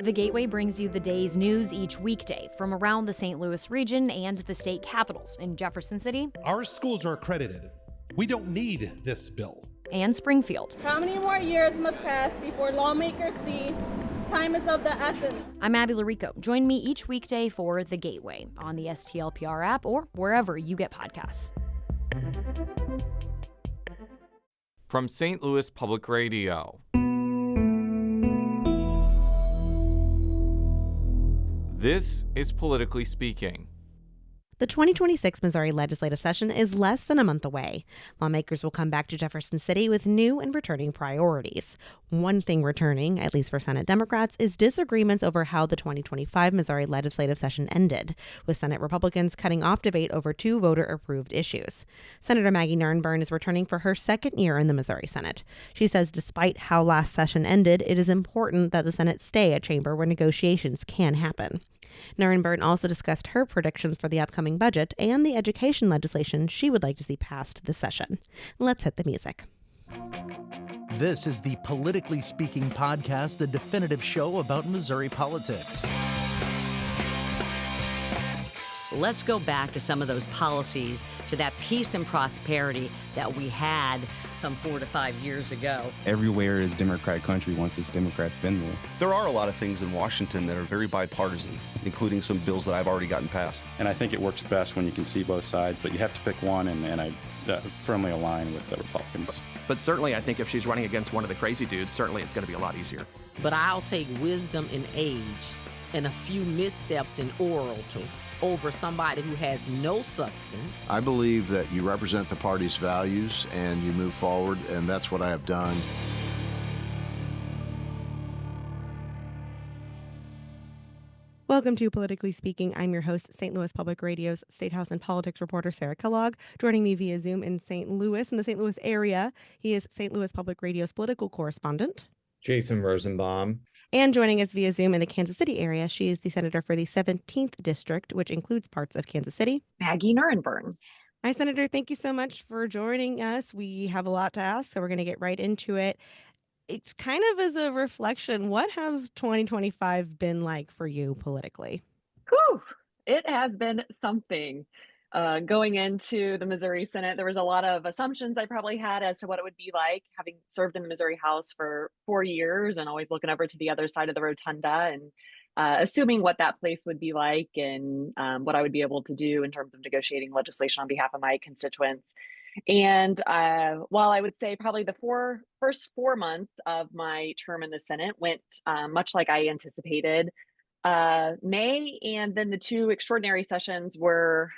The Gateway brings you the day's news each weekday from around the St. Louis region and the state capitals in Jefferson City. Our schools are accredited. We don't need this bill. And Springfield. How many more years must pass before lawmakers see time is of the essence? I'm Abby Larico. Join me each weekday for The Gateway on the STLPR app or wherever you get podcasts. From St. Louis Public Radio. This is Politically Speaking. The 2026 Missouri legislative session is less than a month away. Lawmakers will come back to Jefferson City with new and returning priorities. One thing returning, at least for Senate Democrats, is disagreements over how the 2025 Missouri legislative session ended, with Senate Republicans cutting off debate over two voter-approved issues. Senator Maggie Nurrenbern is returning for her second year in the Missouri Senate. She says despite how last session ended, it is important that the Senate stay a chamber where negotiations can happen. Nurrenbern also discussed her predictions for the upcoming budget and the education legislation she would like to see passed this session. Let's hit the music. This is the Politically Speaking podcast, the definitive show about Missouri politics. Let's go back to some of those policies, to that peace and prosperity that we had some 4 to 5 years ago. Everywhere is Democrat country once this Democrat's been there. There are a lot of things in Washington that are very bipartisan, including some bills that I've already gotten passed. And I think it works best when you can see both sides, but you have to pick one, and I firmly align with the Republicans. But certainly I think if she's running against one of the crazy dudes, certainly it's going to be a lot easier. But I'll take wisdom in age and a few missteps in orality over somebody who has no substance. I believe that you represent the party's values and you move forward, and that's what I have done. Welcome to Politically Speaking. I'm your host, St. Louis Public Radio's State House and Politics reporter, Sarah Kellogg. Joining me via Zoom in St. Louis, in the St. Louis area, he is St. Louis Public Radio's political correspondent, Jason Rosenbaum. And joining us via Zoom in the Kansas City area, she is the senator for the 17th District, which includes parts of Kansas City, Maggie Nurrenbern. Hi, Senator. Thank you so much for joining us. We have a lot to ask, so we're going to get right into it. It's kind of as a reflection, what has 2025 been like for you politically? Whew, it has been something. Going into the Missouri Senate, there was a lot of assumptions I probably had as to what it would be like, having served in the Missouri House for 4 years and always looking over to the other side of the rotunda and assuming what that place would be like and what I would be able to do in terms of negotiating legislation on behalf of my constituents. And while I would say probably the first 4 months of my term in the Senate went much like I anticipated, May and then the two extraordinary sessions were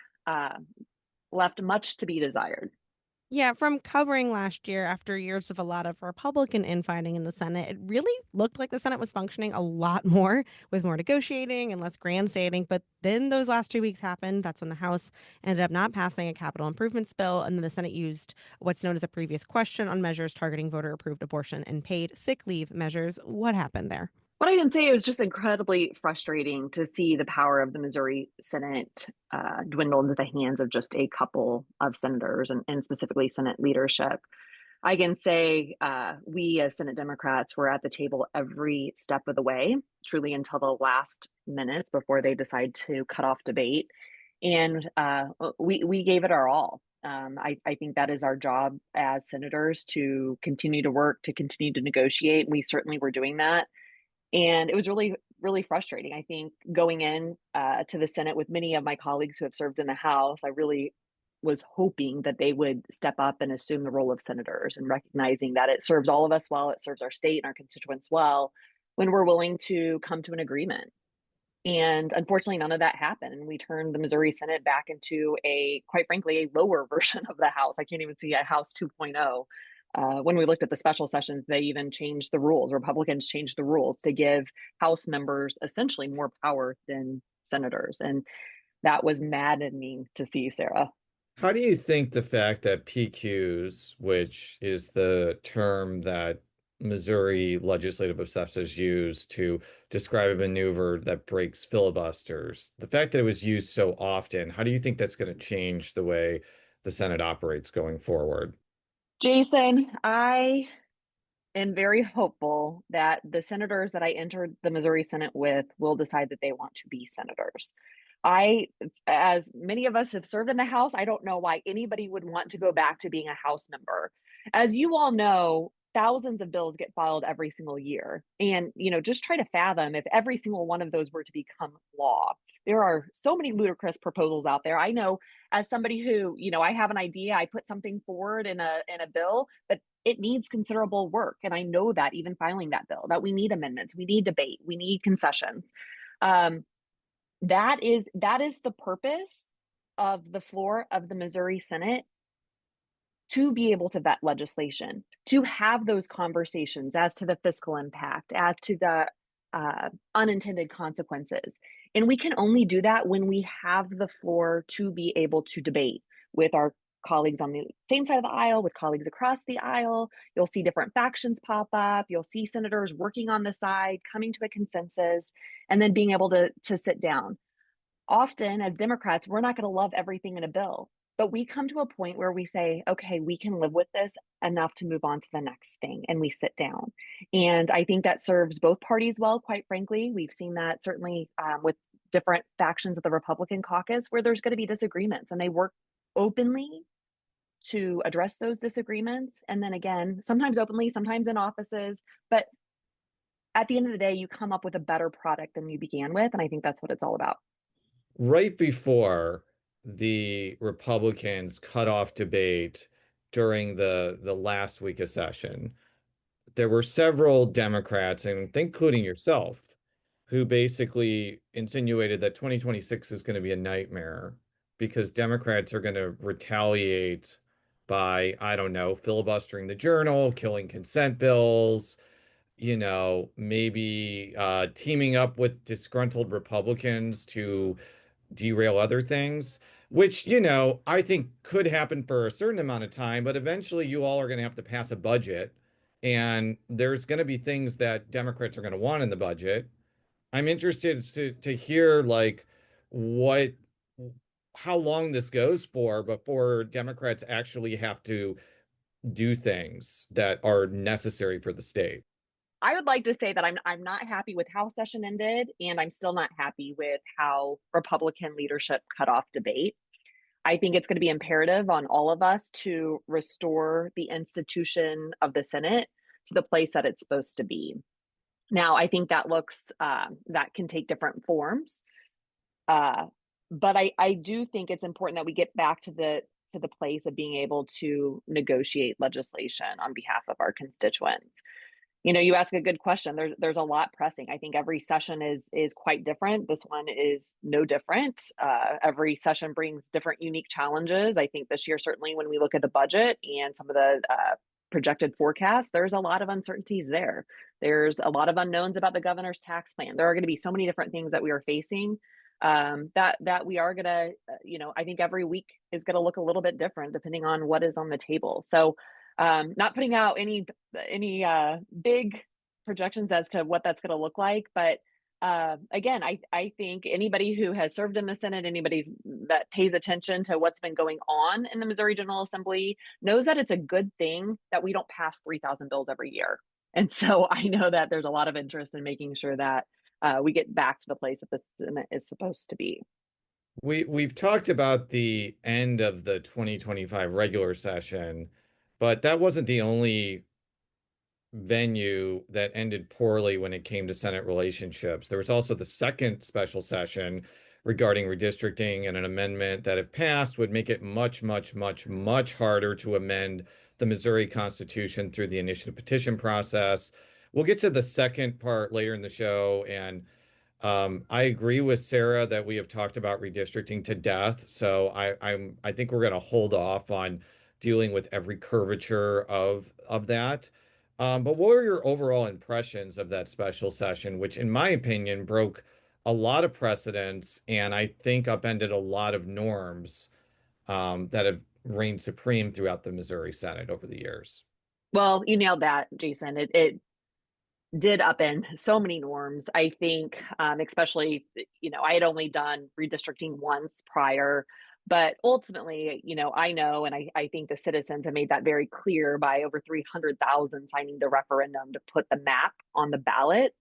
left much to be desired. Yeah, from covering last year after years of a lot of Republican infighting in the Senate, it really looked like the Senate was functioning a lot more with more negotiating and less grandstanding. But then those last 2 weeks happened. That's when the House ended up not passing a capital improvements bill. And then the Senate used what's known as a previous question on measures targeting voter-approved abortion and paid sick leave measures. What happened there? What I can say, it was just incredibly frustrating to see the power of the Missouri Senate dwindle into the hands of just a couple of senators and specifically Senate leadership. I can say we as Senate Democrats were at the table every step of the way, truly until the last minutes before they decide to cut off debate. And we gave it our all. I think that is our job as senators, to continue to work, to continue to negotiate. We certainly were doing that. And it was really, really frustrating. I think going in to the Senate with many of my colleagues who have served in the House, I really was hoping that they would step up and assume the role of senators, and recognizing that it serves all of us well, it serves our state and our constituents well, when we're willing to come to an agreement. And unfortunately, none of that happened. And we turned the Missouri Senate back into quite frankly, a lower version of the House. I can't even see a House 2.0. When we looked at the special sessions, they even changed the rules. Republicans changed the rules to give House members essentially more power than senators. And that was maddening to see, Sarah. How do you think the fact that PQs, which is the term that Missouri legislative obsessives use to describe a maneuver that breaks filibusters, the fact that it was used so often, how do you think that's going to change the way the Senate operates going forward? Jason, I am very hopeful that the senators that I entered the Missouri Senate with will decide that they want to be senators. As many of us have served in the House, I don't know why anybody would want to go back to being a House member. As you all know, thousands of bills get filed every single year. And, just try to fathom if every single one of those were to become law. There are so many ludicrous proposals out there. I know as somebody who, I have an idea, I put something forward in a bill, but it needs considerable work. And I know that even filing that bill, that we need amendments, we need debate, we need concessions. That is the purpose of the floor of the Missouri Senate, to be able to vet legislation, to have those conversations as to the fiscal impact, as to the unintended consequences. And we can only do that when we have the floor to be able to debate with our colleagues on the same side of the aisle, with colleagues across the aisle. You'll see different factions pop up. You'll see senators working on the side, coming to a consensus, and then being able to sit down. Often, as Democrats, we're not going to love everything in a bill, but we come to a point where we say, okay, we can live with this enough to move on to the next thing, and we sit down. And I think that serves both parties well, quite frankly. We've seen that certainly with different factions of the Republican caucus, where there's going to be disagreements, and they work openly to address those disagreements. And then again, sometimes openly, sometimes in offices, but at the end of the day, you come up with a better product than you began with. And I think that's what it's all about. Right before the Republicans cut off debate during the last week of session, there were several Democrats, and including yourself, who basically insinuated that 2026 is going to be a nightmare because Democrats are going to retaliate by, I don't know, filibustering the journal, killing consent bills, maybe teaming up with disgruntled Republicans to derail other things, which, I think could happen for a certain amount of time, but eventually you all are going to have to pass a budget, and there's going to be things that Democrats are going to want in the budget. I'm interested to hear what how long this goes for before Democrats actually have to do things that are necessary for the state. I would like to say that I'm not happy with how session ended, and I'm still not happy with how Republican leadership cut off debate. I think it's going to be imperative on all of us to restore the institution of the Senate to the place that it's supposed to be. Now, I think that that can take different forms, but I do think it's important that we get back to the place of being able to negotiate legislation on behalf of our constituents. You ask a good question. There's a lot pressing. I think every session is quite different. This one is no different. Every session brings different unique challenges. I think this year, certainly when we look at the budget and some of the projected forecasts, there's a lot of uncertainties there. There's a lot of unknowns about the governor's tax plan. There are going to be so many different things that we are facing that we are going to, I think every week is going to look a little bit different depending on what is on the table. So not putting out any big projections as to what that's going to look like, but again, I think anybody who has served in the Senate, anybody that pays attention to what's been going on in the Missouri General Assembly knows that it's a good thing that we don't pass 3,000 bills every year. And so I know that there's a lot of interest in making sure that we get back to the place that the Senate is supposed to be. We've talked about the end of the 2025 regular session, but that wasn't the only venue that ended poorly when it came to Senate relationships. There was also the second special session regarding redistricting, and an amendment that, if passed, would make it much, much, much, much harder to amend the Missouri Constitution through the initiative petition process. We'll get to the second part later in the show, and I agree with Sarah that we have talked about redistricting to death. So I think we're going to hold off on dealing with every curvature of that. But what were your overall impressions of that special session, which, in my opinion, broke a lot of precedents and I think upended a lot of norms that have reigned supreme throughout the Missouri Senate over the years? Well, you nailed that, Jason. It did upend so many norms. I think, especially, I had only done redistricting once prior, But ultimately, I know, and I think the citizens have made that very clear by over 300,000 signing the referendum to put the map on the ballot.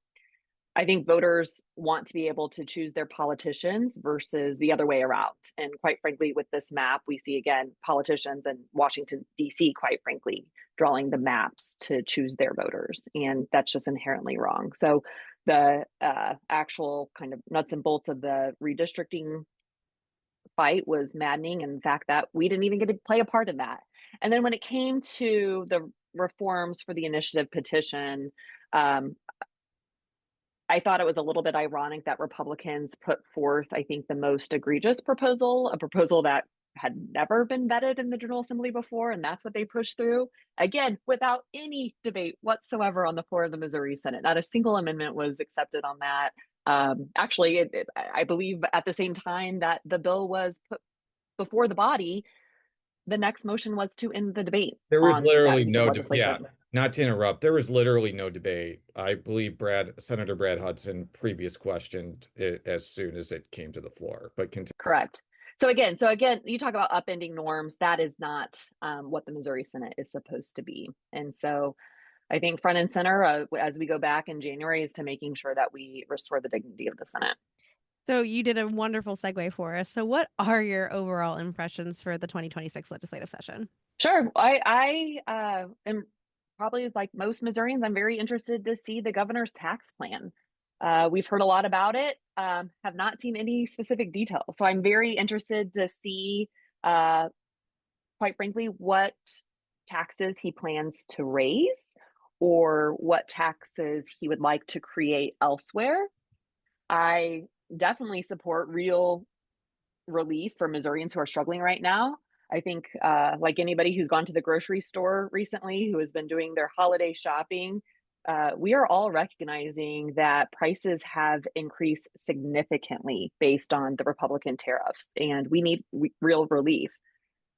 I think voters want to be able to choose their politicians versus the other way around. And quite frankly, with this map, we see again politicians in Washington, D.C., quite frankly, drawing the maps to choose their voters. And that's just inherently wrong. So the actual kind of nuts and bolts of the redistricting fight was maddening. And the fact that we didn't even get to play a part in that. And then when it came to the reforms for the initiative petition, I thought it was a little bit ironic that Republicans put forth, I think, the most egregious proposal, a proposal that had never been vetted in the General Assembly before, and that's what they pushed through. Again, without any debate whatsoever on the floor of the Missouri Senate. Not a single amendment was accepted on that. Actually, I believe at the same time that the bill was put before the body, the next motion was to end the debate. There was literally piece of no legislation. not to interrupt. There was literally no debate. I believe Senator Brad Hudson previous questioned it as soon as it came to the floor. But correct. So again, you talk about upending norms. That is not what the Missouri Senate is supposed to be. And so I think front and center as we go back in January is to making sure that we restore the dignity of the Senate. So you did a wonderful segue for us. So what are your overall impressions for the 2026 legislative session? Sure. I am probably like most Missourians, I'm very interested to see the governor's tax plan. We've heard a lot about it, have not seen any specific details. So I'm very interested to see, quite frankly, what taxes he plans to raise or what taxes he would like to create elsewhere. I definitely support real relief for Missourians who are struggling right now. I think like anybody who's gone to the grocery store recently, who has been doing their holiday shopping, we are all recognizing that prices have increased significantly based on the Republican tariffs, and we need real relief.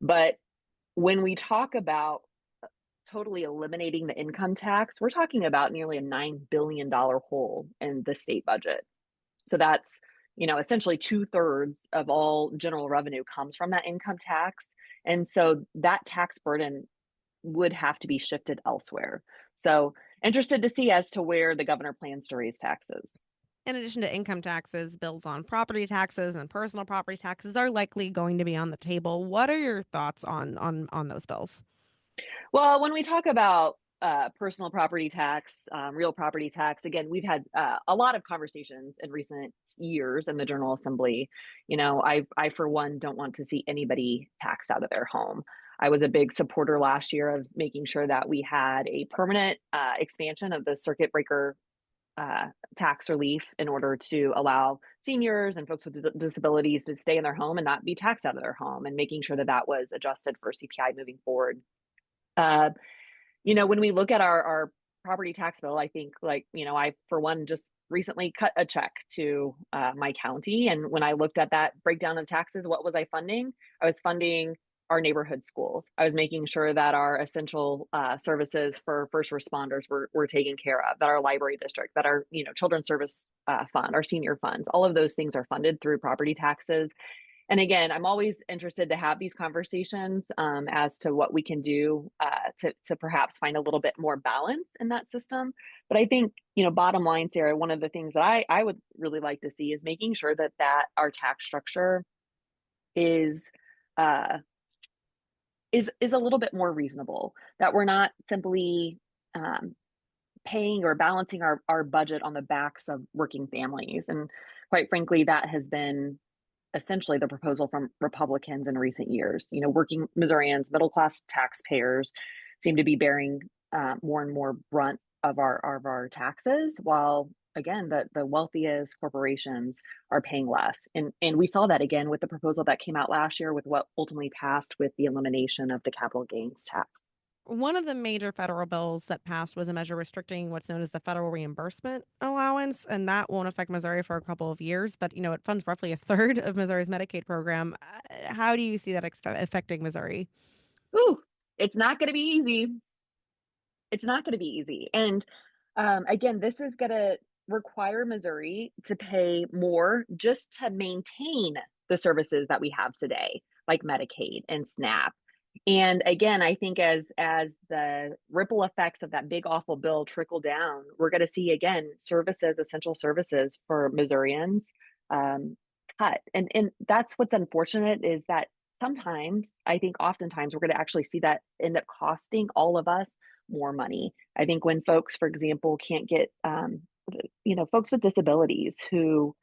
But when we talk about totally eliminating the income tax, we're talking about nearly a $9 billion hole in the state budget. So that's, essentially 2/3 of all general revenue comes from that income tax. And so that tax burden would have to be shifted elsewhere. So interested to see as to where the governor plans to raise taxes. In addition to income taxes, bills on property taxes and personal property taxes are likely going to be on the table. What are your thoughts on those bills? Well, when we talk about personal property tax, real property tax, again, we've had a lot of conversations in recent years in the General Assembly. I for one don't want to see anybody taxed out of their home. I was a big supporter last year of making sure that we had a permanent expansion of the circuit breaker tax relief in order to allow seniors and folks with disabilities to stay in their home and not be taxed out of their home, and making sure that that was adjusted for CPI moving forward. When we look at our property tax bill, I think I, for one, just recently cut a check to my county. And when I looked at that breakdown of taxes, what was I funding? I was funding our neighborhood schools. I was making sure that our essential services for first responders were taken care of, that our library district, that our children's service fund, our senior funds, all of those things are funded through property taxes. And again, I'm always interested to have these conversations as to what we can do to perhaps find a little bit more balance in that system. But I think, bottom line, Sarah, one of the things that I would really like to see is making sure that our tax structure is a little bit more reasonable, that we're not simply paying or balancing our budget on the backs of working families. And quite frankly, that has been essentially the proposal from Republicans in recent years. Working Missourians, middle-class taxpayers seem to be bearing more and more brunt of our taxes, while again, the wealthiest corporations are paying less. And we saw that again with the proposal that came out last year with what ultimately passed with the elimination of the capital gains tax. One of the major federal bills that passed was a measure restricting what's known as the federal reimbursement allowance, and that won't affect Missouri for a couple of years, but it funds roughly a third of Missouri's Medicaid program. How do you see that affecting Missouri? Ooh, it's not going to be easy. It's not going to be easy. And again, this is going to require Missouri to pay more just to maintain the services that we have today. like Medicaid and SNAP. And again, I think as the ripple effects of that big awful bill trickle down, we're going to see again services, essential services for Missourians cut. And that's what's unfortunate is that sometimes, I think oftentimes we're going to actually see that end up costing all of us more money. I think when folks, for example, can't get folks with disabilities who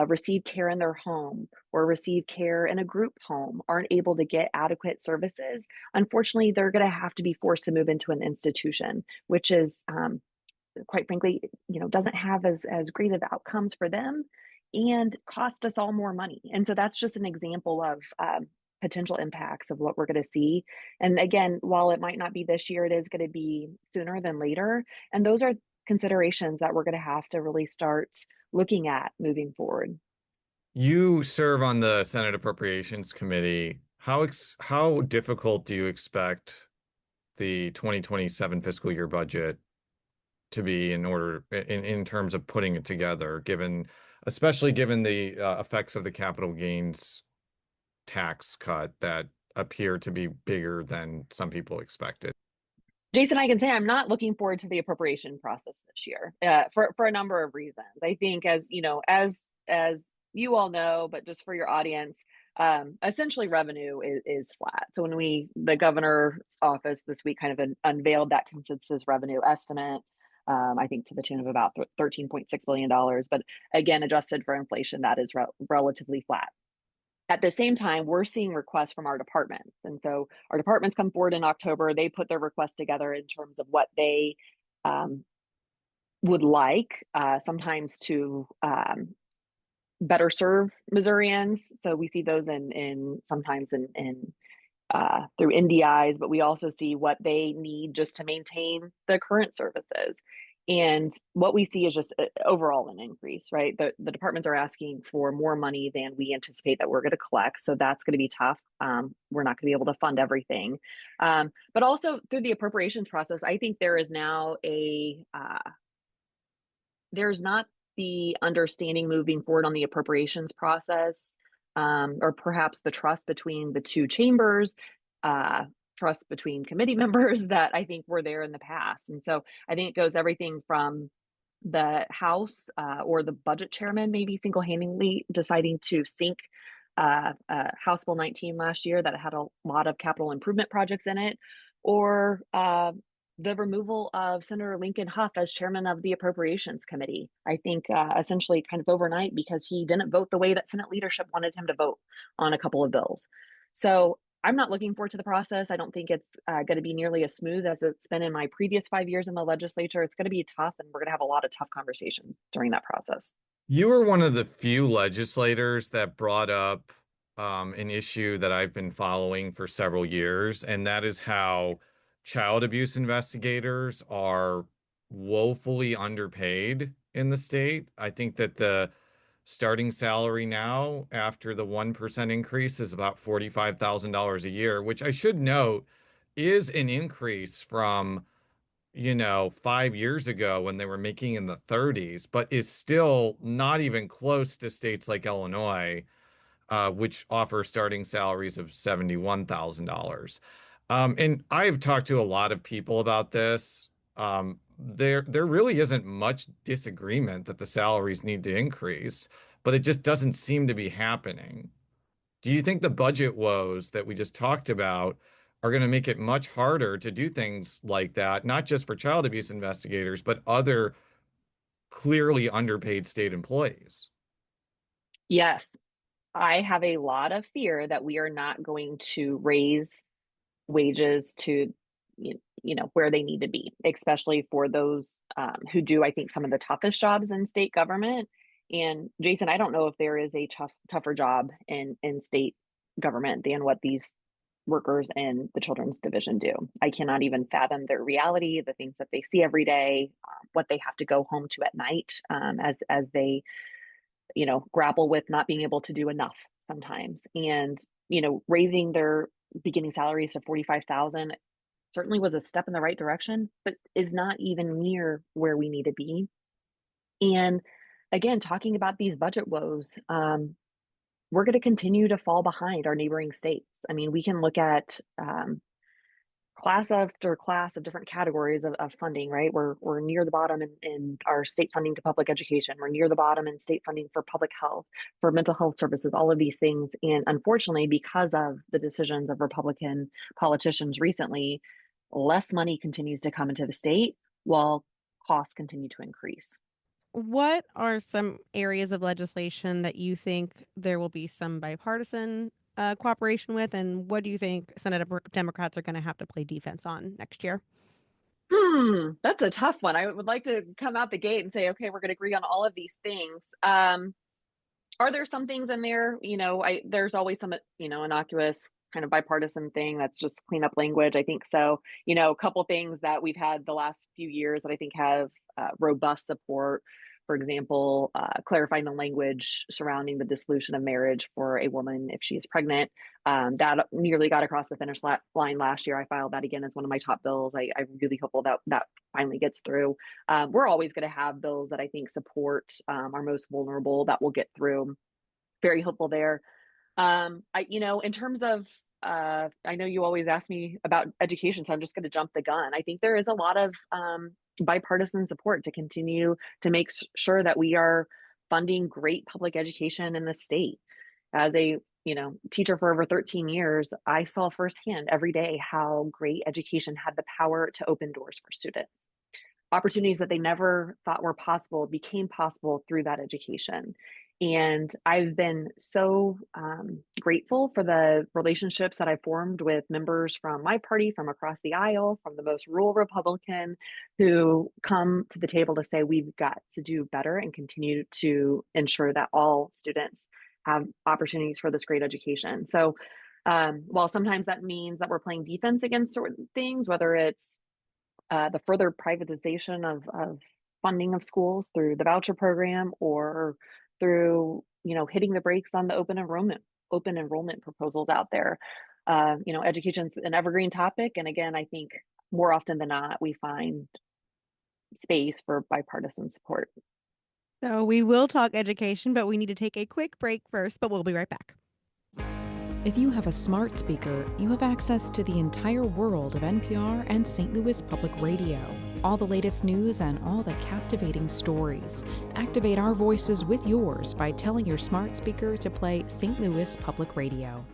receive care in their home or receive care in a group home aren't able to get adequate services, unfortunately, they're going to have to be forced to move into an institution, which is, quite frankly, doesn't have as great of outcomes for them and cost us all more money. And so that's just an example of potential impacts of what we're going to see. And again, while it might not be this year, it is going to be sooner than later. And those are considerations that we're going to have to really start looking at moving forward. You serve on the Senate Appropriations Committee. How difficult do you expect the 2027 fiscal year budget to be in terms of putting it together, especially given the effects of the capital gains tax cut that appear to be bigger than some people expected? Jason, I can say I'm not looking forward to the appropriation process this year for a number of reasons. I think, as you all know, but just for your audience, essentially revenue is flat. So when the governor's office this week kind of unveiled that consensus revenue estimate, I think to the tune of about $13.6 billion. But again, adjusted for inflation, that is relatively flat. At the same time, we're seeing requests from our departments. And so our departments come forward in October. They put their requests together in terms of what they would like, sometimes to better serve Missourians. So we see those sometimes through NDIs, but we also see what they need just to maintain the current services. And what we see is just overall an increase, right? The departments are asking for more money than we anticipate that we're going to collect. So that's going to be tough. We're not going to be able to fund everything. But also through the appropriations process, I think there is now there's not the understanding moving forward on the appropriations process, or perhaps the trust between the two chambers, trust between committee members that I think were there in the past. And so I think it goes everything from the House or the budget chairman maybe single-handedly deciding to sink House Bill 19 last year that had a lot of capital improvement projects in it, or the removal of Senator Lincoln Huff as chairman of the Appropriations Committee. I think essentially kind of overnight because he didn't vote the way that Senate leadership wanted him to vote on a couple of bills. So I'm not looking forward to the process. I don't think it's going to be nearly as smooth as it's been in my previous 5 years in the legislature. It's going to be tough, and we're going to have a lot of tough conversations during that process. You were one of the few legislators that brought up an issue that I've been following for several years, and that is how child abuse investigators are woefully underpaid in the state. I think that the starting salary now after the 1% increase is about $45,000 a year, which I should note is an increase from 5 years ago when they were making in the 30s, but is still not even close to states like Illinois, which offer starting salaries of $71,000. And I've talked to a lot of people about this. There really isn't much disagreement that the salaries need to increase, but it just doesn't seem to be happening. Do you think the budget woes that we just talked about are going to make it much harder to do things like that, not just for child abuse investigators, but other clearly underpaid state employees? Yes, I have a lot of fear that we are not going to raise wages to where they need to be, especially for those who do, I think, some of the toughest jobs in state government. And Jason, I don't know if there is a tougher job in state government than what these workers in the children's division do. I cannot even fathom their reality, the things that they see every day, what they have to go home to at night, as they grapple with not being able to do enough sometimes. And raising their beginning salaries to 45,000 certainly was a step in the right direction, but is not even near where we need to be. And again, talking about these budget woes, we're going to continue to fall behind our neighboring states. I mean, we can look at class after class of different categories of funding, right? We're near the bottom in our state funding to public education. We're near the bottom in state funding for public health, for mental health services, all of these things. And unfortunately, because of the decisions of Republican politicians recently, less money continues to come into the state while costs continue to increase. What are some areas of legislation that you think there will be some bipartisan cooperation with, and what do you think Senate Democrats are going to have to play defense on next year? That's a tough one. I would like to come out the gate and say, okay, we're going to agree on all of these things. Are there some things in there? There's always some, innocuous kind of bipartisan thing that's just cleanup language. I think so. A couple things that we've had the last few years that I think have robust support. For example, clarifying the language surrounding the dissolution of marriage for a woman if she is pregnant. That nearly got across the finish line last year. I filed that again as one of my top bills. I really hope that finally gets through. We're always going to have bills that I think support our most vulnerable that will get through. Very hopeful there. In terms of, I know you always ask me about education, so I'm just going to jump the gun. I think there is a lot of bipartisan support to continue to make sure that we are funding great public education in the state. As a teacher for over 13 years, I saw firsthand every day how great education had the power to open doors for students. Opportunities that they never thought were possible became possible through that education. And I've been so grateful for the relationships that I formed with members from my party, from across the aisle, from the most rural Republican, who come to the table to say we've got to do better and continue to ensure that all students have opportunities for this great education. So while sometimes that means that we're playing defense against certain things, whether it's the further privatization of funding of schools through the voucher program or through hitting the brakes on the open enrollment proposals out there. Education's an evergreen topic, and again, I think more often than not we find space for bipartisan support. So we will talk education, but we need to take a quick break first, but we'll be right back. If you have a smart speaker, you have access to the entire world of NPR and St. Louis Public Radio. All the latest news and all the captivating stories. Activate our voices with yours by telling your smart speaker to play St. Louis Public Radio.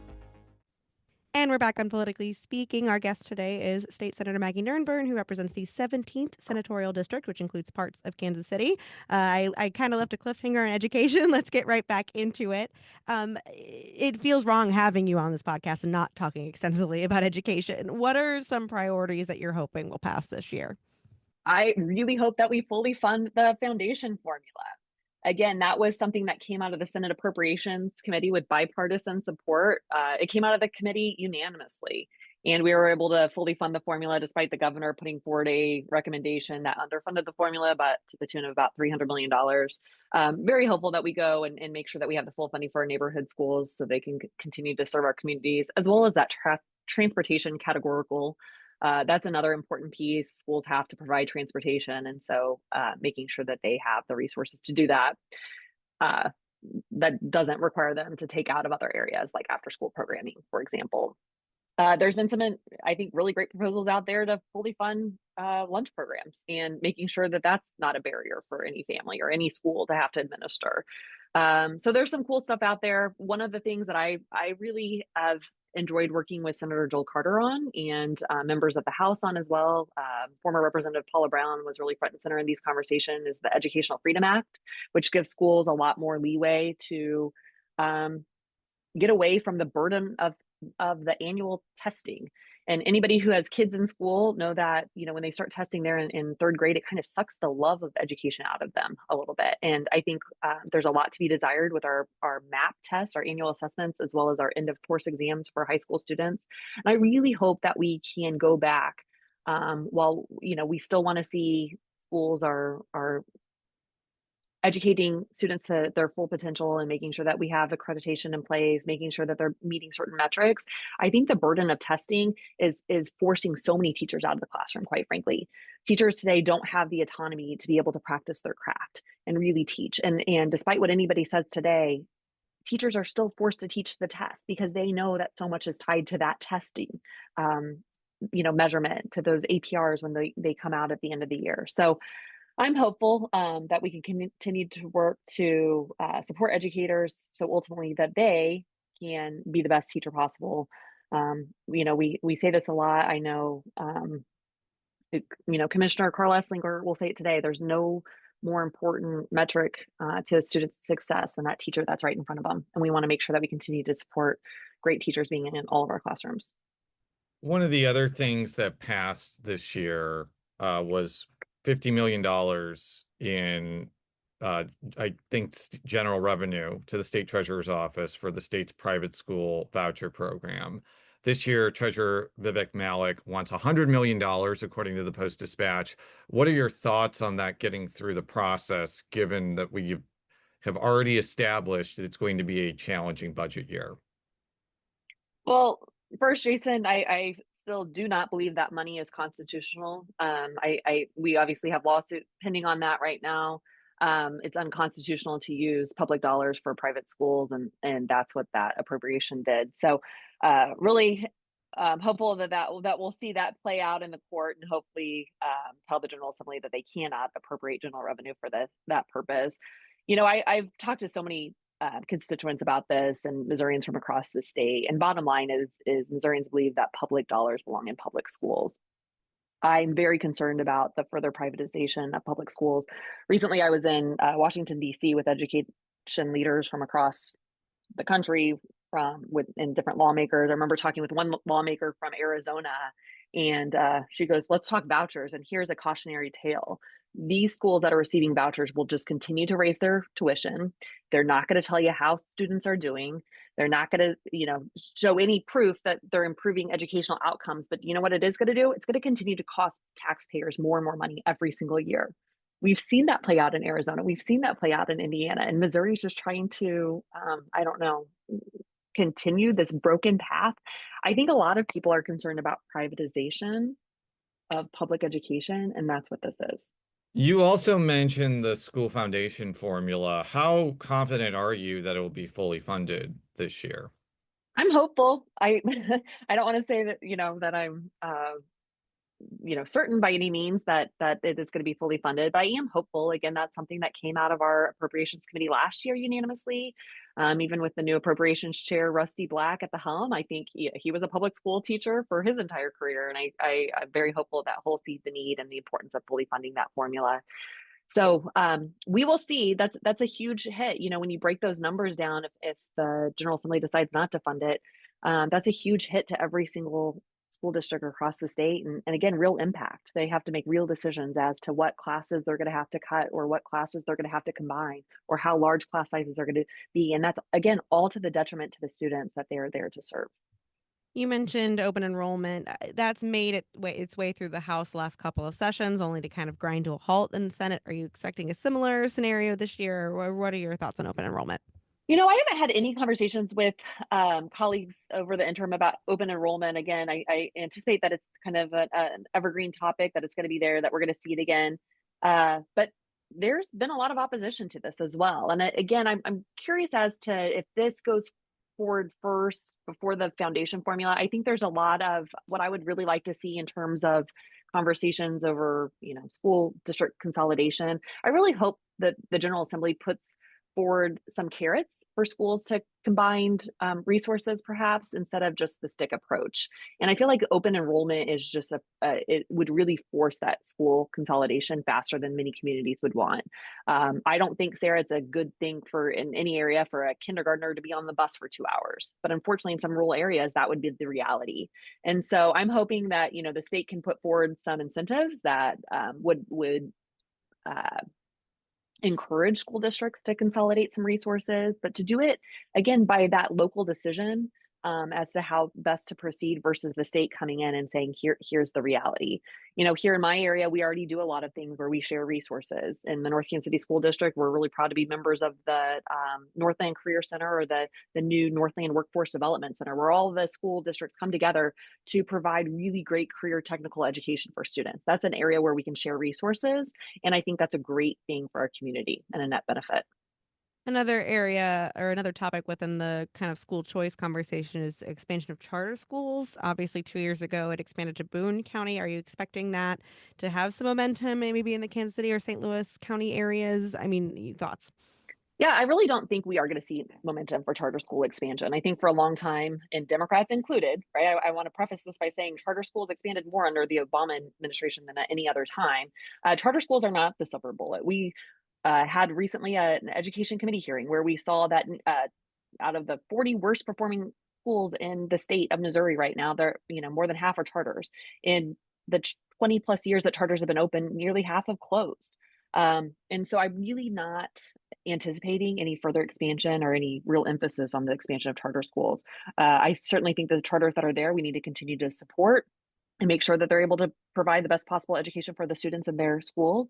And we're back on Politically Speaking. Our guest today is State Senator Maggie Nurrenbern, who represents the 17th Senatorial District, which includes parts of Kansas City. I kind of left a cliffhanger on education. Let's get right back into it. It feels wrong having you on this podcast and not talking extensively about education. What are some priorities that you're hoping will pass this year? I really hope that we fully fund the foundation formula. Again, that was something that came out of the Senate Appropriations Committee with bipartisan support. It came out of the committee unanimously, and we were able to fully fund the formula despite the governor putting forward a recommendation that underfunded the formula, but to the tune of about $300 million. Very hopeful that we go and make sure that we have the full funding for our neighborhood schools so they can continue to serve our communities, as well as that transportation categorical. That's another important piece. Schools have to provide transportation. And so making sure that they have the resources to do that. That doesn't require them to take out of other areas like after school programming, for example. There's been some, I think, really great proposals out there to fully fund lunch programs and making sure that that's not a barrier for any family or any school to have to administer. So there's some cool stuff out there. One of the things that I really have enjoyed working with Senator Joel Carter on and members of the House on as well. Former Representative Paula Brown was really front and center in these conversations, is the Educational Freedom Act, which gives schools a lot more leeway to get away from the burden of the annual testing. And anybody who has kids in school know that, when they start testing there in third grade, it kind of sucks the love of education out of them a little bit. And I think there's a lot to be desired with our MAP test, our annual assessments, as well as our end of course exams for high school students. And I really hope that we can go back while, we still want to see schools are educating students to their full potential and making sure that we have accreditation in place, making sure that they're meeting certain metrics. I think the burden of testing is forcing so many teachers out of the classroom, quite frankly. Teachers today don't have the autonomy to be able to practice their craft and really teach. And despite what anybody says today, teachers are still forced to teach the test because they know that so much is tied to that testing, um, measurement, to those APRs when they come out at the end of the year. So I'm hopeful that we can continue to work to support educators so ultimately that they can be the best teacher possible. We say this a lot. I know, Commissioner Carl Esslinger will say it today. There's no more important metric to a student's success than that teacher that's right in front of them. And we want to make sure that we continue to support great teachers being in all of our classrooms. One of the other things that passed this year was $50 million in, I think, general revenue to the state treasurer's office for the state's private school voucher program. This year, Treasurer Vivek Malik wants $100 million, according to the Post-Dispatch. What are your thoughts on that getting through the process, given that we have already established that it's going to be a challenging budget year? Well, first, Jason, I still do not believe that money is constitutional. We obviously have lawsuit pending on that right now. It's unconstitutional to use public dollars for private schools, and that's what that appropriation did. So, really hopeful that we'll see that play out in the court, and hopefully tell the General Assembly that they cannot appropriate general revenue for that purpose. I've talked to so many constituents about this and Missourians from across the state. And bottom line is Missourians believe that public dollars belong in public schools. I'm very concerned about the further privatization of public schools. Recently, I was in Washington, D.C. with education leaders from across the country, and different lawmakers. I remember talking with one lawmaker from Arizona, and she goes, "Let's talk vouchers." And here's a cautionary tale. These schools that are receiving vouchers will just continue to raise their tuition. They're not going to tell you how students are doing. They're not going to, show any proof that they're improving educational outcomes. But you know what it is going to do? It's going to continue to cost taxpayers more and more money every single year. We've seen that play out in Arizona. We've seen that play out in Indiana. And Missouri's just trying to, continue this broken path. I think a lot of people are concerned about privatization of public education, and that's what this is. You also mentioned the school foundation formula. How confident are you that it will be fully funded this year? I'm hopeful. I don't want to say that, that I'm certain by any means that it is going to be fully funded, but I am hopeful. Again, that's something that came out of our appropriations committee last year unanimously. Even with the new appropriations chair, Rusty Black, at the helm, I think he was a public school teacher for his entire career. And I'm very hopeful that he'll see the need and the importance of fully funding that formula. So we will see. That's a huge hit. When you break those numbers down, if the General Assembly decides not to fund it, that's a huge hit to every single school district across the state. And again, real impact. They have to make real decisions as to what classes they're going to have to cut, or what classes they're going to have to combine, or how large class sizes are going to be. And that's, again, all to the detriment to the students that they are there to serve. You mentioned open enrollment. That's made its way through the House the last couple of sessions, only to kind of grind to a halt in the Senate. Are you expecting a similar scenario this year? Or what are your thoughts on open enrollment? I haven't had any conversations with colleagues over the interim about open enrollment. Again, I anticipate that it's kind of an evergreen topic, that it's going to be there, that we're going to see it again. But there's been a lot of opposition to this as well. And again, I'm curious as to if this goes forward first before the foundation formula. I think there's a lot of what I would really like to see in terms of conversations over, school district consolidation. I really hope that the General Assembly puts forward some carrots for schools to combine resources, perhaps, instead of just the stick approach. And I feel like open enrollment is just it would really force that school consolidation faster than many communities would want. I don't think, Sarah, it's a good thing in any area for a kindergartner to be on the bus for 2 hours. But unfortunately, in some rural areas, that would be the reality. And so I'm hoping that, the state can put forward some incentives that would encourage school districts to consolidate some resources, but to do it, again, by that local decision as to how best to proceed versus the state coming in and saying, here's the reality. Here in my area, we already do a lot of things where we share resources. In the North Kansas City School District, we're really proud to be members of the Northland Career Center, or the new Northland Workforce Development Center, where all the school districts come together to provide really great career technical education for students. That's an area where we can share resources. And I think that's a great thing for our community and a net benefit. Another area or another topic within the kind of school choice conversation is expansion of charter schools. Obviously, 2 years ago, it expanded to Boone County. Are you expecting that to have some momentum, maybe in the Kansas City or St. Louis County areas? I mean, thoughts? Yeah, I really don't think we are going to see momentum for charter school expansion. I think for a long time, and Democrats included, right? I want to preface this by saying charter schools expanded more under the Obama administration than at any other time. Charter schools are not the silver bullet. We had recently an education committee hearing where we saw that out of the 40 worst performing schools in the state of Missouri right now, they're, more than half are charters. In the 20 plus years that charters have been open, nearly half have closed. And so I'm really not anticipating any further expansion or any real emphasis on the expansion of charter schools. I certainly think the charters that are there, we need to continue to support and make sure that they're able to provide the best possible education for the students in their schools.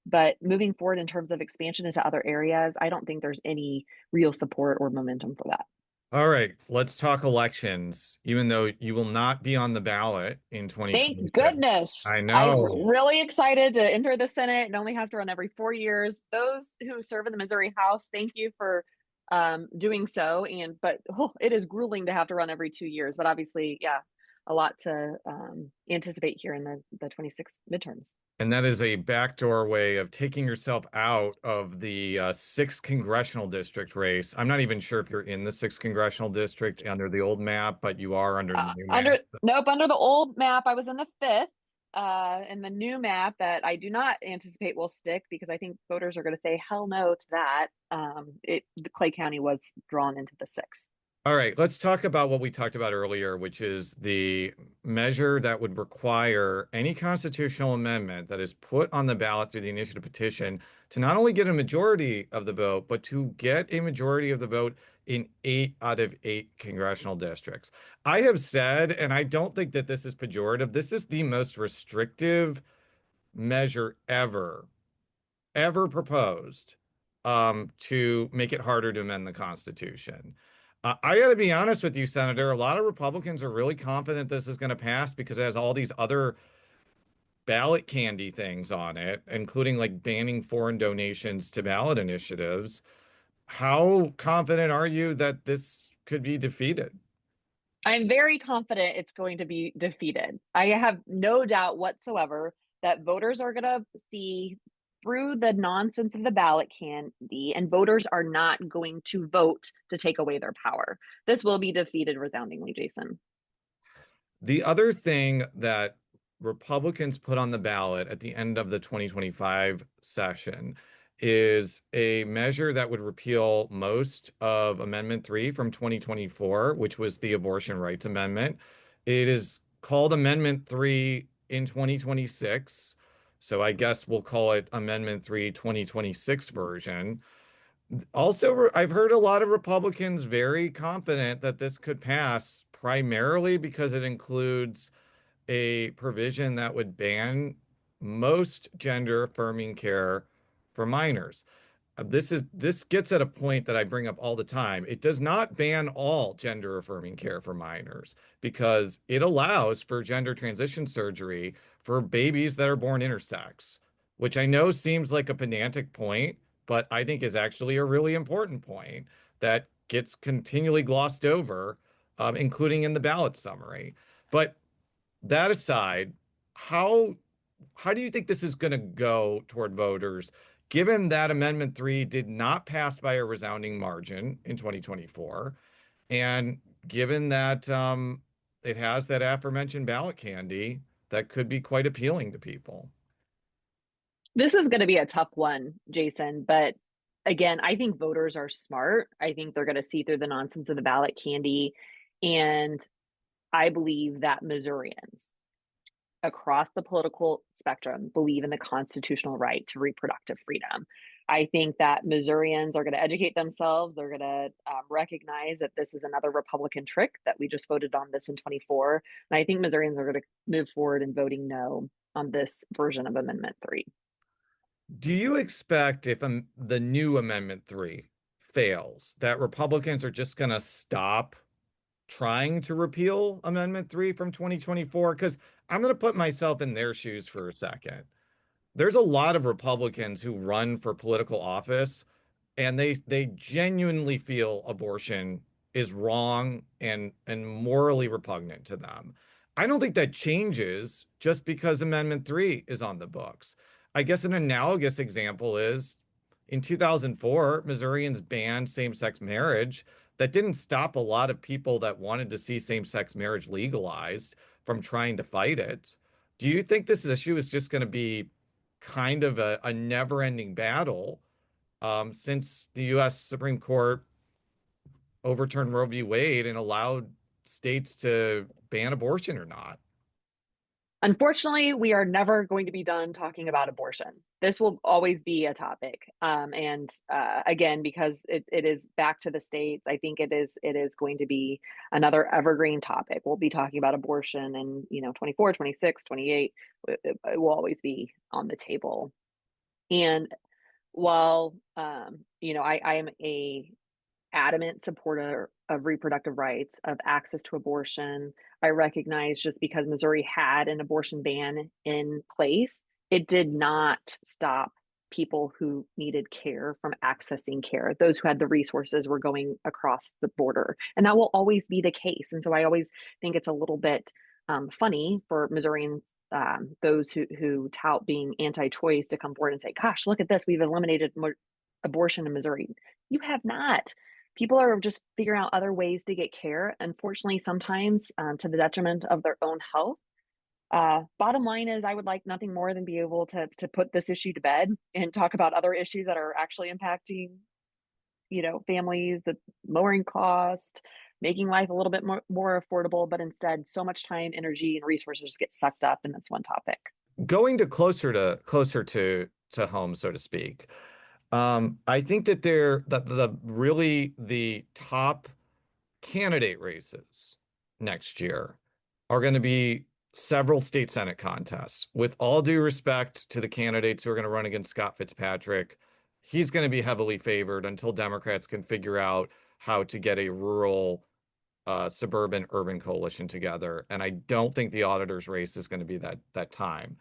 But moving forward in terms of expansion into other areas, I don't think there's any real support or momentum for that. All right, let's talk elections, even though you will not be on the ballot in Thank 2026. goodness. I I'm know. really excited to enter the Senate and only have to run every 4 years. Those who serve in the Missouri House, thank you for doing so. But it is grueling to have to run every 2 years. But obviously, yeah, a lot to anticipate here in the 26 midterms. And that is a backdoor way of taking yourself out of the 6th congressional district race. I'm not even sure if you're in the 6th congressional district under the old map, but you are under the new map. Under the old map, I was in the 5th. And the new map that I do not anticipate will stick because I think voters are going to say hell no to that. The Clay County was drawn into the 6th. All right, let's talk about what we talked about earlier, which is the measure that would require any constitutional amendment that is put on the ballot through the initiative petition to not only get a majority of the vote, but to get a majority of the vote in 8 out of 8 congressional districts. I have said, and I don't think that this is pejorative, this is the most restrictive measure ever proposed to make it harder to amend the Constitution. I got to be honest with you, Senator. A lot of Republicans are really confident this is going to pass because it has all these other ballot candy things on it, including like banning foreign donations to ballot initiatives. How confident are you that this could be defeated? I'm very confident it's going to be defeated. I have no doubt whatsoever that voters are going to see through the nonsense of the ballot candy, and voters are not going to vote to take away their power. This will be defeated resoundingly, Jason. The other thing that Republicans put on the ballot at the end of the 2025 session is a measure that would repeal most of Amendment 3 from 2024, which was the Abortion Rights Amendment. It is called Amendment 3 in 2026. So I guess we'll call it Amendment 3 2026 version. Also, I've heard a lot of Republicans very confident that this could pass, primarily because it includes a provision that would ban most gender affirming care for minors. This gets at a point that I bring up all the time. It does not ban all gender affirming care for minors because it allows for gender transition surgery for babies that are born intersex, which I know seems like a pedantic point, but I think is actually a really important point that gets continually glossed over, including in the ballot summary. But that aside, how do you think this is going to go toward voters, given that Amendment 3 did not pass by a resounding margin in 2024, and given that it has that aforementioned ballot candy that could be quite appealing to people? This is going to be a tough one, Jason, but again, I think voters are smart. I think they're going to see through the nonsense of the ballot candy. And I believe that Missourians across the political spectrum believe in the constitutional right to reproductive freedom. I think that Missourians are going to educate themselves. They're going to recognize that this is another Republican trick, that we just voted on this in 24. And I think Missourians are going to move forward in voting no on this version of Amendment 3. Do you expect if the new Amendment 3 fails, that Republicans are just going to stop trying to repeal Amendment 3 from 2024? Because I'm going to put myself in their shoes for a second. There's a lot of Republicans who run for political office and they genuinely feel abortion is wrong and morally repugnant to them. I don't think that changes just because Amendment 3 is on the books. I guess an analogous example is in 2004, Missourians banned same-sex marriage. That didn't stop a lot of people that wanted to see same-sex marriage legalized from trying to fight it. Do you think this issue is just going to be kind of a never-ending battle since the U.S. Supreme Court overturned Roe v. Wade and allowed states to ban abortion or not? Unfortunately, we are never going to be done talking about abortion. This will always be a topic. And again, because it is back to the states, I think it is going to be another evergreen topic. We'll be talking about abortion in, 24, 26, 28. It will always be on the table. And while, I am a adamant supporter of reproductive rights, of access to abortion. I recognize just because Missouri had an abortion ban in place, it did not stop people who needed care from accessing care. Those who had the resources were going across the border, and that will always be the case. And so I always think it's a little bit funny for Missourians, those who tout being anti-choice, to come forward and say, gosh, look at this, we've eliminated abortion in Missouri. You have not. People are just figuring out other ways to get care, unfortunately, sometimes to the detriment of their own health. Bottom line is, I would like nothing more than be able to put this issue to bed and talk about other issues that are actually impacting, families, the lowering cost, making life a little bit more affordable. But instead, so much time, energy, and resources get sucked up in this one topic. Going to closer to home, so to speak. I think that the top candidate races next year are going to be several state Senate contests. With all due respect to the candidates who are going to run against Scott Fitzpatrick, he's going to be heavily favored until Democrats can figure out how to get a rural, suburban, urban coalition together. And I don't think the auditor's race is going to be that time.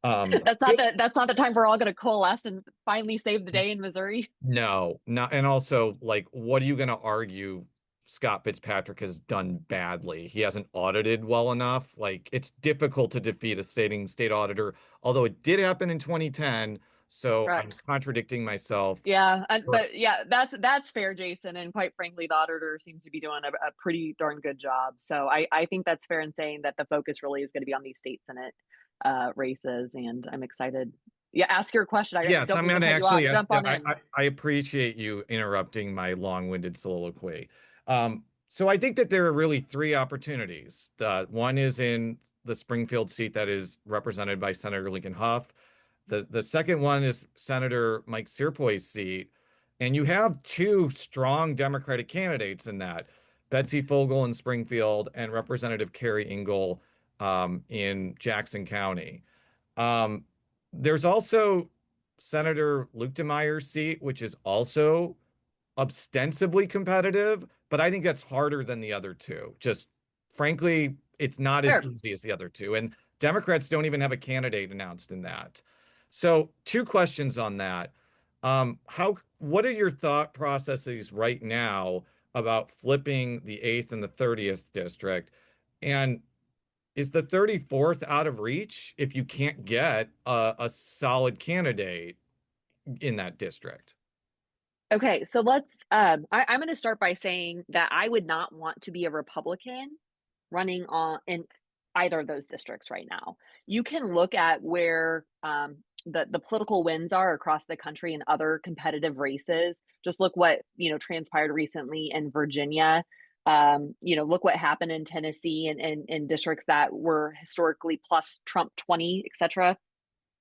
That's not the time we're all going to coalesce and finally save the day in Missouri. No, not. And also, like, what are you going to argue Scott Fitzpatrick has done badly? He hasn't audited well enough. Like, it's difficult to defeat a state auditor, although it did happen in 2010. So Correct. I'm contradicting myself. Yeah, that's fair, Jason. And quite frankly, the auditor seems to be doing a pretty darn good job. So I think that's fair in saying that the focus really is going to be on these state Senate races, and I'm excited. Yeah, ask your question. Yes, I'm going to actually jump on in. I appreciate you interrupting my long-winded soliloquy. So I think that there are really three opportunities. One is in the Springfield seat that is represented by Senator Lincoln Huff. The second one is Senator Mike Searpoy's seat. And you have two strong Democratic candidates in that, Betsy Fogel in Springfield and Representative Carrie Engel in Jackson County. There's also Senator Luke DeMeyer's seat, which is also ostensibly competitive, but I think that's harder than the other two. Just frankly, it's not as easy as the other two. And Democrats don't even have a candidate announced in that. So 2 questions on that. What are your thought processes right now about flipping the 8th and the 30th district? And is the 34th out of reach if you can't get a solid candidate in that district? Okay, so let's, I'm going to start by saying that I would not want to be a Republican running in either of those districts right now. You can look at where the political wins are across the country in other competitive races. Just look what, transpired recently in Virginia. Look what happened in Tennessee and in districts that were historically plus Trump 20, et cetera.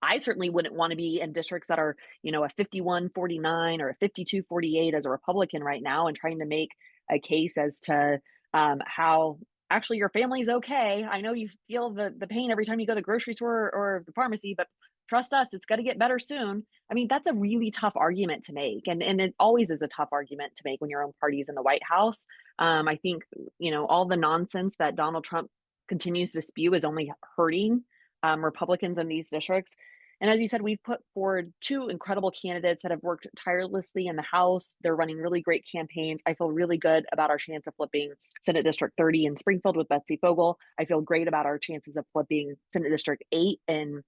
I certainly wouldn't want to be in districts that are, a 51-49 or a 52-48 as a Republican right now, and trying to make a case as to how actually your family's okay. I know you feel the pain every time you go to the grocery store or the pharmacy, but trust us, it's going to get better soon. I mean, that's a really tough argument to make. And it always is a tough argument to make when your own party's in the White House. I think, all the nonsense that Donald Trump continues to spew is only hurting Republicans in these districts. And as you said, we've put forward 2 incredible candidates that have worked tirelessly in the House. They're running really great campaigns. I feel really good about our chance of flipping Senate District 30 in Springfield with Betsy Fogel. I feel great about our chances of flipping Senate District 8 in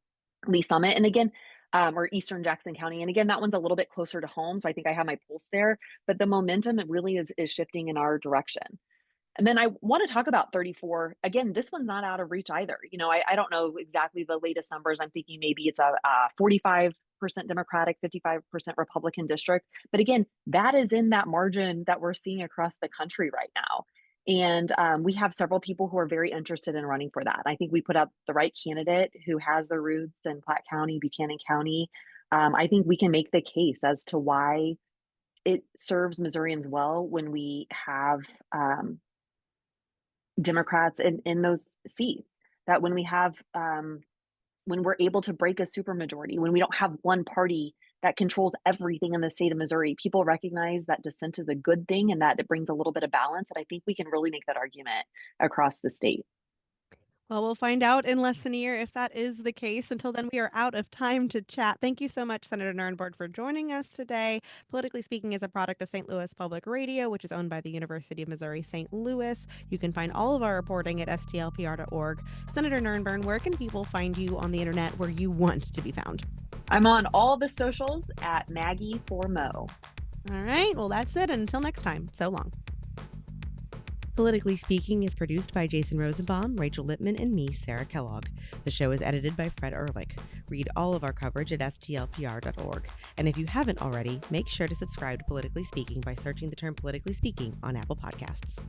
Lee Summit. And again, or Eastern Jackson County. And again, that one's a little bit closer to home. So I think I have my pulse there, but the momentum, it really is shifting in our direction. And then I want to talk about 34. Again, this one's not out of reach either. I don't know exactly the latest numbers. I'm thinking maybe it's a 45% Democratic, 55% Republican district. But again, that is in that margin that we're seeing across the country right now. And we have several people who are very interested in running for that. I think we put up the right candidate who has the roots in Platte County, Buchanan County. I think we can make the case as to why it serves Missourians well when we have Democrats in those seats, that when we have when we're able to break a supermajority, when we don't have one party that controls everything in the state of Missouri, people recognize that dissent is a good thing and that it brings a little bit of balance. And I think we can really make that argument across the state. Well, we'll find out in less than a year if that is the case. Until then, we are out of time to chat. Thank you so much, Senator Nurrenbern, for joining us today. Politically Speaking is a product of St. Louis Public Radio, which is owned by the University of Missouri St. Louis. You can find all of our reporting at stlpr.org. Senator Nurrenbern, where can people find you on the internet where you want to be found? I'm on all the socials at Maggie for Mo. All right. Well, that's it. Until next time. So long. Politically Speaking is produced by Jason Rosenbaum, Rachel Lippman, and me, Sarah Kellogg. The show is edited by Fred Ehrlich. Read all of our coverage at stlpr.org. And if you haven't already, make sure to subscribe to Politically Speaking by searching the term Politically Speaking on Apple Podcasts.